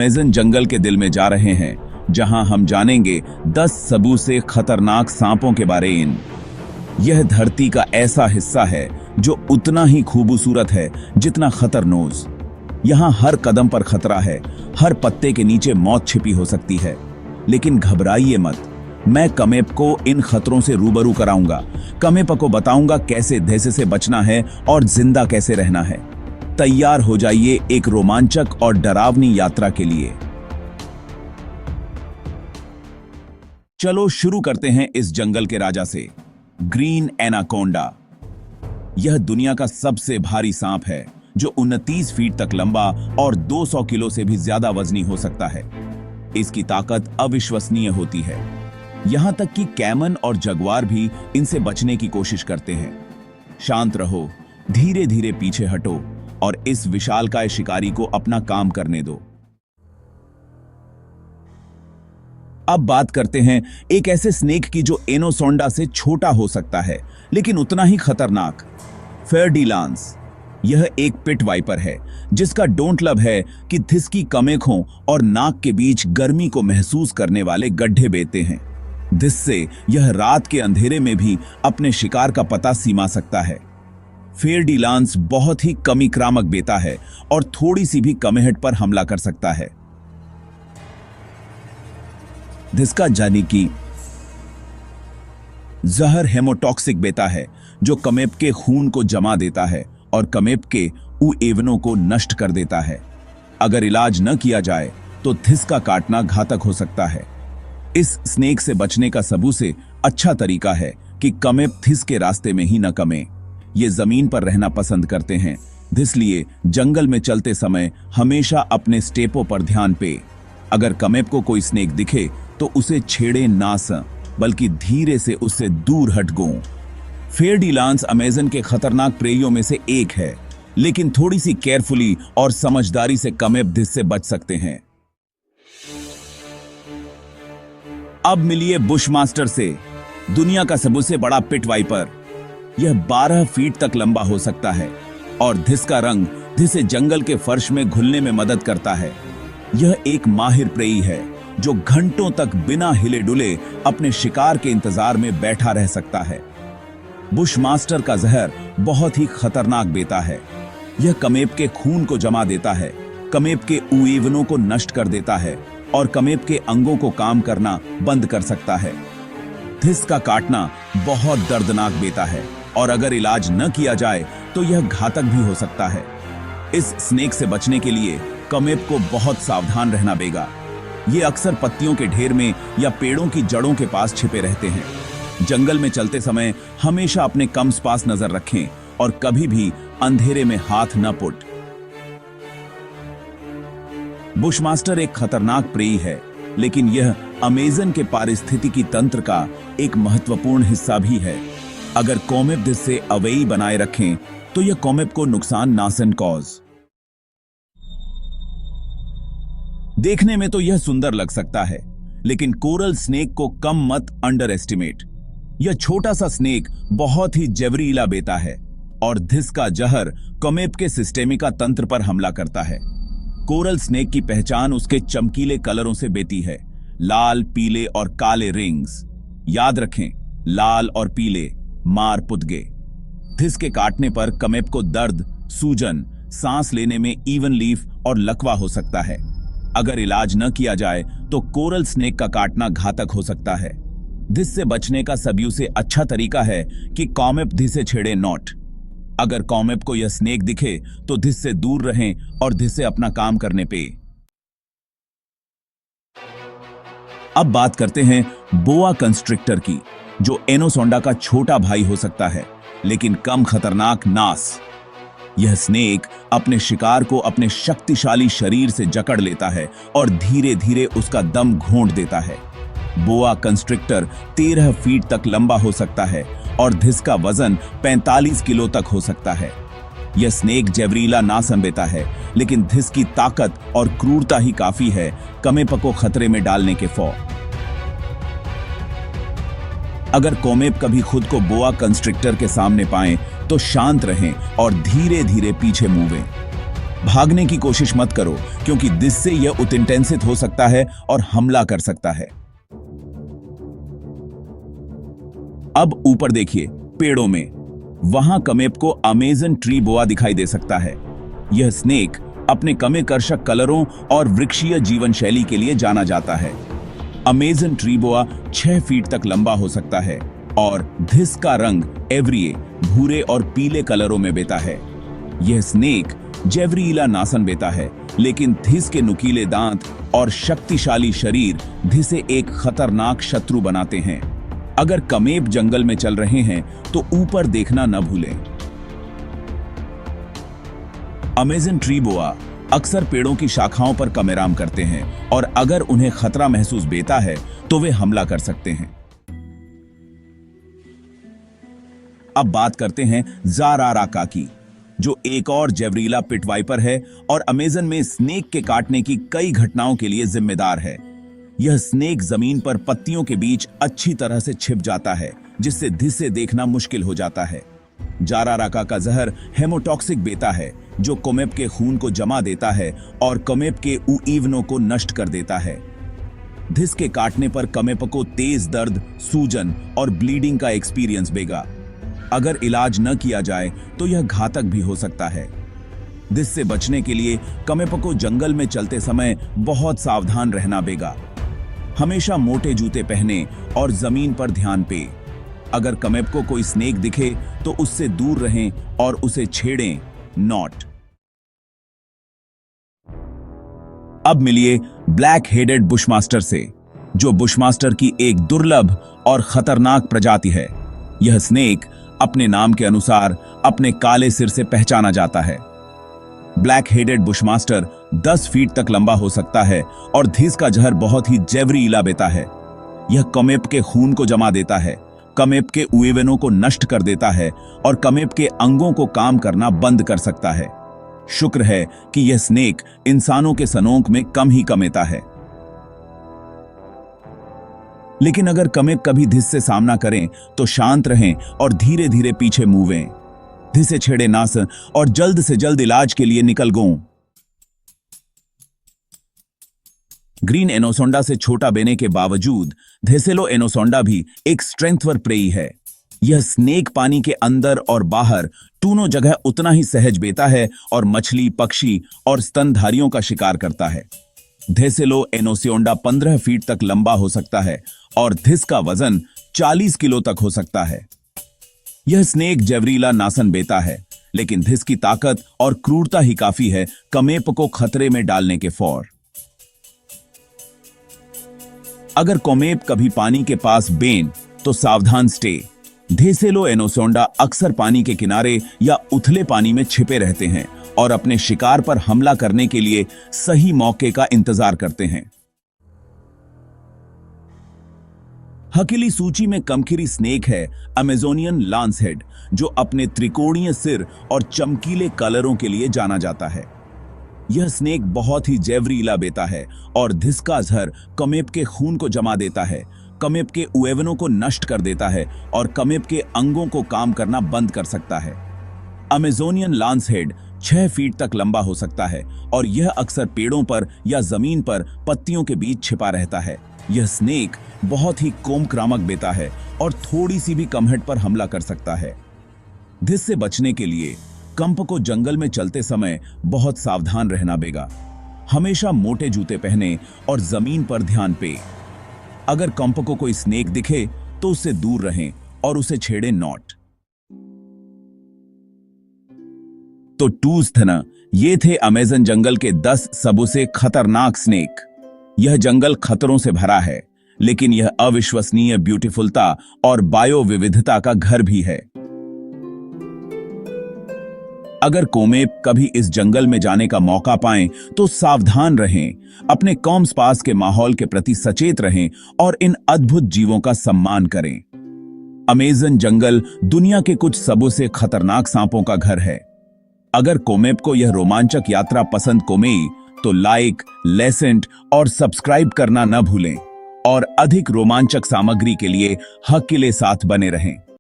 Amazon जंगल के दिल में जा रहे हैं, जहां हम जानेंगे 10 सबूत से खतरनाक सांपों के बारे में। यह धरती का ऐसा हिस्सा है जो उतना ही खूबसूरत है जितना खतरनाक। यहाँ हर कदम पर खतरा है, हर पत्ते के नीचे मौत छिपी हो सकती है। लेकिन घबराइए मत, मैं कमेप को इन खतरों से रूबरू कराऊंगा। कमेप को बताऊंगा कैसे धैर्य से बचना है और जिंदा कैसे रहना है। तैयार हो जाइए एक रोमांचक और डरावनी यात्रा के लिए। चलो शुरू करते हैं इस जंगल के राजा से, ग्रीन एनाकोंडा। यह दुनिया का सबसे भारी सांप है जो 29 फीट तक लंबा और 200 किलो से भी ज्यादा वजनी हो सकता है। इसकी ताकत अविश्वसनीय होती है, यहां तक कि कैमन और जगुआर भी इनसे बचने की कोशिश करते हैं। शांत रहो, धीरे धीरे पीछे हटो और इस विशालकाय शिकारी को अपना काम करने दो। अब बात करते हैं एक ऐसे स्नेक की जो एनोसोंडा से छोटा हो सकता है लेकिन उतना ही खतरनाक, फेरडीलांस। यह एक पिट वाइपर है जिसका डोंटलब है कि थिस्की कमेखों और नाक के बीच गर्मी को महसूस करने वाले गड्ढे बेते हैं, जिससे यह रात के अंधेरे में भी अपने शिकार का पता सीमा सकता है। फेरडीलांस बहुत ही कमीक्रामक बेता है और थोड़ी सी भी कमेहट पर हमला कर सकता है। जिसका जानी कि जहर हेमोटॉक्सिक बेता है जो कमेप के खून को जमा देता है और कमेप के उएवनों को नष्ट कर देता है। अगर इलाज न किया जाए तो थिस का काटना घातक हो सकता है। इस स्नेक से बचने का सबसे अच्छा तरीका है कि कमेप थिस के रास्ते में ही न कमे। ये जमीन पर रहना पसंद करते हैं, इसलिए जंगल में चलते समय हमेशा अपने स्टेपों पर ध्यान पे। अगर कमेप को कोई स्नेक दिखे तो उसे छेड़े ना बल्कि धीरे से उससे दूर हट गो। फेरडीलांस अमेज़न के खतरनाक प्रेइयों में से एक है, लेकिन थोड़ी सी केयरफुली और समझदारी से कमेप धिस से बच सकते हैं। अब मिलिए बुशमास्टर से, दुनिया का सबसे बड़ा पिट वाइपर। यह 12 फीट तक लंबा हो सकता है और धिस का रंग धिसे जंगल के फर्श में घुलने में मदद करता है। यह एक माहिर प्रेई है जो घंटों तक बिना हिले डुले अपने शिकार के इंतजार में बैठा रह सकता है। बुशमास्टर का जहर बहुत ही खतरनाक बेता है। यह कमेप के खून को जमा देता है, कमेप के उएवनों को नष्ट कर देता है और कमेप के अंगों को काम करना बंद कर सकता है। थिस का काटना बहुत दर्दनाक बेता है और अगर इलाज न किया जाए तो यह घातक भी हो सकता है। इस स्नेक से बचने के लिए कमेप को बहुत सावधान रहना पड़ेगा। ये अक्सर पत्तियों के ढेर में या पेड़ों की जड़ों के पास छिपे रहते हैं। जंगल में चलते समय हमेशा अपने कम्स पास नजर रखें और कभी भी अंधेरे में हाथ न पुट। बुशमास्टर एक खतरनाक प्रेई है, लेकिन यह अमेज़न के पारिस्थितिकी तंत्र का एक महत्वपूर्ण हिस्सा भी है। अगर कमेप धिस से अवेई बनाए रखें तो यह कमेप को नुकसान नासन कॉज। देखने में तो यह सुंदर लग सकता है, लेकिन कोरल स्नेक को कम मत अंडर एस्टिमेट। यह छोटा सा स्नेक बहुत ही जहरीला बेता है और धिस का जहर कमेप के सिस्टेमिका तंत्र पर हमला करता है। कोरल स्नेक की पहचान उसके चमकीले कलरों से बेती है, लाल, पीले और काले रिंग्स। याद रखें, लाल और पीले मार पुतगे। धिस के काटने पर कमेप को दर्द, सूजन, सांस लेने में इवन लीफ और लकवा हो सकता है। अगर इलाज न किया जाए तो कोरल स्नेक का काटना घातक हो सकता है। धिस से बचने का सबसे अच्छा तरीका है कि कमेप धिस से छेड़े नॉट। अगर कमेप को यह स्नेक दिखे तो धिस से दूर रहें और धिस से अपना काम करने पे। अब बात करते हैं बोआ कंस्ट्रिक्टर की, जो एनोसोंडा का छोटा भाई हो सकता है, लेकिन कम खतरनाक नास। यह स्नेक अपने शिकार को अपने शक्तिशाली शरीर से जकड़ लेता है और धीरे धीरे उसका दम घोंट देता है। बोआ कंस्ट्रिक्टर 13 फीट तक लंबा हो सकता है और धिस का वजन 45 किलो तक हो सकता है। यह स्नेक जहरीला ना संबेता है, लेकिन धिस की ताकत और क्रूरता ही काफी है कमेप को खतरे में डालने के फौ। अगर कमेप कभी खुद को बोआ कंस्ट्रिक्टर के सामने पाएं तो शांत रहें और धीरे धीरे पीछे मूवें। भागने की कोशिश मत करो, क्योंकि जिससे यह उत्तेजित हो सकता है और हमला कर सकता है। अब ऊपर देखिए, पेड़ों में वहां कमेप को अमेजन ट्री बोआ दिखाई दे सकता है। यह स्नेक अपने कमेकर्षक कलरों और वृक्षीय जीवन शैली के लिए जाना जाता है। अमेजन ट्री बोआ 6 फीट तक लंबा हो सकता है और धिस का रंग एवरिए भूरे और पीले कलरों में बेता है। यह स्नेक जेवरीला नासन बेता है, लेकिन धिस के नुकीले दांत और शक्तिशाली शरीर धिसे एक खतरनाक शत्रु बनाते हैं। अगर कमेप जंगल में चल रहे हैं तो ऊपर देखना न भूलें। अमेजन ट्री बोआ अक्सर पेड़ों की शाखाओं पर कमेराम करते हैं और अगर उन्हें खतरा महसूस बेता है तो वे हमला कर सकते हैं। अब बात करते हैं जाराराका की, जो एक और जेवरीला पिट वाइपर है और अमेजन में स्नेक के काटने की कई घटनाओं के लिए जिम्मेदार है। यह स्नेक जमीन पर पत्तियों के बीच अच्छी तरह से छिप जाता है, जिससे धिसे देखना मुश्किल हो जाता है। जाराराका का जहर हेमोटॉक्सिक बेता है, जो कमेप के खून को जमा देता है और कमेप के उईवनों को नष्ट कर देता है। धिस के काटने पर कमेप को तेज दर्द, सूजन और ब्लीडिंग का एक्सपीरियंस बेगा। अगर इलाज न किया जाए तो यह घातक भी हो सकता है। धिस से बचने के लिए कमेप को जंगल में चलते समय बहुत सावधान रहना बेगा। हमेशा मोटे जूते पहने और जमीन पर ध्यान पे। अगर कमेप को कोई स्नेक दिखे तो उससे दूर रहें और उसे छेड़ें नॉट। अब मिलिए ब्लैक हेडेड बुशमास्टर से, जो बुशमास्टर की एक दुर्लभ और खतरनाक प्रजाति है। यह स्नेक अपने नाम के अनुसार अपने काले सिर से पहचाना जाता है। ब्लैक हेडेड बुशमास्टर 10 फीट तक लंबा हो सकता है और धिस का जहर बहुत ही जेवरीला बेता है। यह कमेप के खून को जमा देता है, कमेप के उएवनों को नष्ट कर देता है और कमेप के अंगों को काम करना बंद कर सकता है। शुक्र है कि यह स्नेक इंसानों के सनोक में कम ही कमेता है। लेकिन अगर कमेप कभी धिस से सामना करें तो शांत रहें और धीरे धीरे पीछे मूवें। धिसे छेड़े नास और जल्द से जल्द इलाज के लिए निकल गो। ग्रीन एनोसोंडा से छोटा बेने के बावजूद धेसेलो एनोसोंडा भी एक स्ट्रेंथवर प्रेई है। यह स्नेक पानी के अंदर और बाहर दोनों जगह उतना ही सहज बेता है और मछली, पक्षी और स्तनधारियों का शिकार करता है। धेसेलो एनोसियोंडा 15 फीट तक लंबा हो सकता है और धिस का वजन 40 किलो तक हो सकता है। यह स्नेक जेवरीला नासन बेता है, लेकिन धिस की ताकत और क्रूरता ही काफी है कमेप को खतरे में डालने के फौर। अगर कमेप कभी पानी के पास बेन तो सावधान स्टे। धेसेलो एनोसोंडा अक्सर पानी के किनारे या उथले पानी में छिपे रहते हैं और अपने शिकार पर हमला करने के लिए सही मौके का इंतजार करते हैं। हकीली सूची में कमखिरी स्नेक है अमेजोनियन लांसहेड, जो अपने त्रिकोणीय सिर और चमकीले कलरों के लिए जाना जाता है। यह स्नेक बहुत ही जेवरीला बेता है और धिस का जहर कमेप के खून को जमा देता है, कमेप के उएवनों को नष्ट कर देता है और कमेप के अंगों को काम करना बंद कर सकता है। अमेजोनियन लांसहेड 6 फीट तक लंबा हो सकता है और यह अक्सर पेड़ों पर या जमीन पर पत्तियों के बीच छिपा रहता है। यह स्नेक बहुत ही कोमक्रामक बेता है और थोड़ी सी भी कमहट पर हमला कर सकता है। धिस से बचने के लिए कंप को जंगल में चलते समय बहुत सावधान रहना बेगा। हमेशा मोटे जूते पहने और जमीन पर ध्यान पे। अगर कंप को कोई स्नेक दिखे तो उससे दूर रहें और उसे छेड़े नॉट। तो टूस्थना ये थे अमेज़न जंगल के 10 सबसे खतरनाक स्नेक। यह जंगल खतरों से भरा है, लेकिन यह अविश्वसनीय ब्यूटीफुलता और बायो विविधता का घर भी है। अगर कोमेप कभी इस जंगल में जाने का मौका पाएं तो सावधान रहें, अपने कॉम्स पास के माहौल के प्रति सचेत रहें और इन अद्भुत जीवों का सम्मान करें। अमेज़न जंगल दुनिया के कुछ सबसे खतरनाक सांपों का घर है। अगर कोमेप को यह रोमांचक यात्रा पसंद कोमेई तो लाइक, लेसेंट और सब्सक्राइब करना न भूलें और अधिक रोमांचक सामग्री के लिए हक के साथ बने रहें।